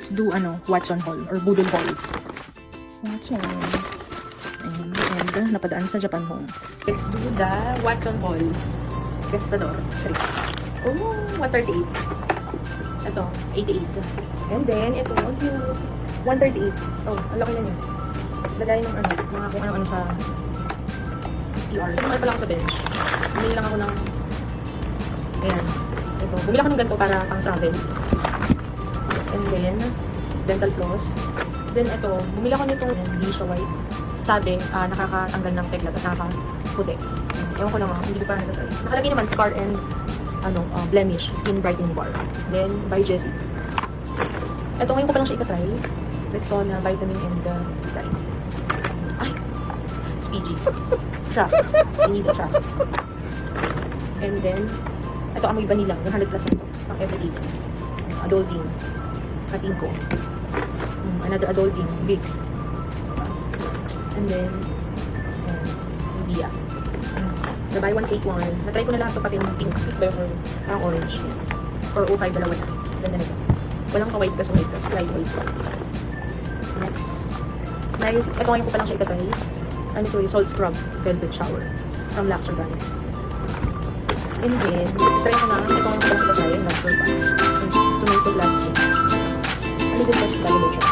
Let's do, Watson Hall or Boodle Hall. Watson. Ayan. And napadaan sa Japan Home. Let's do the Watson Hall. Gastador. Sorry. Oh, 138. Ito, 88. And then, ito, yung 138. Oh, ang laki na yun. Lagay ng mga kung ano-ano sa CR. Ano pa lang sa bench. Bumili lang ako ng, ayan. Ito, bumili ako ng ganito para pang travel. And then, dental floss. Then, ito, bumili ako nitong hindi siya white. Sabi, nakakatanggal ng teglat at nakakaputi. Ewan ko lang hindi ko pa natatay. Nakalagay naman, scar and blemish, skin brightening bar. Then, by Jessie. Ito, ngayon ko pa lang siya ikatry. Rexona, vitamin and bright. Ay! It's PG. Trust. I need a trust. And then, ito amoy vanilla. 100 plus na ito. Pang everyday. Adolting. Kating ko. Another Adolting. Vicks. And then, Nivea. The buy one take one. Natry ko na lahat ito pati yung pink. Pink ba yung parang orange. For 05 dalawa na. Ganda na ito. Walang ka-white kasi white kasi. Slide white. Next. Ito ngayon ko pa lang siya itatry. Ano ito yung Salt Scrub Velvet Shower. From Lux Organics. And then, try ko na. Ito ngayon ko pa lang siya itatry. Not sure pa. Tomato plastic. Ano din ba siya lalo siya?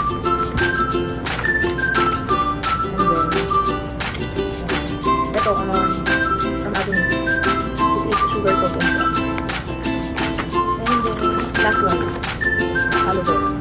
Ito, from Avenue. This is sugar, salt, and syrup. And then, last one, aloe vera.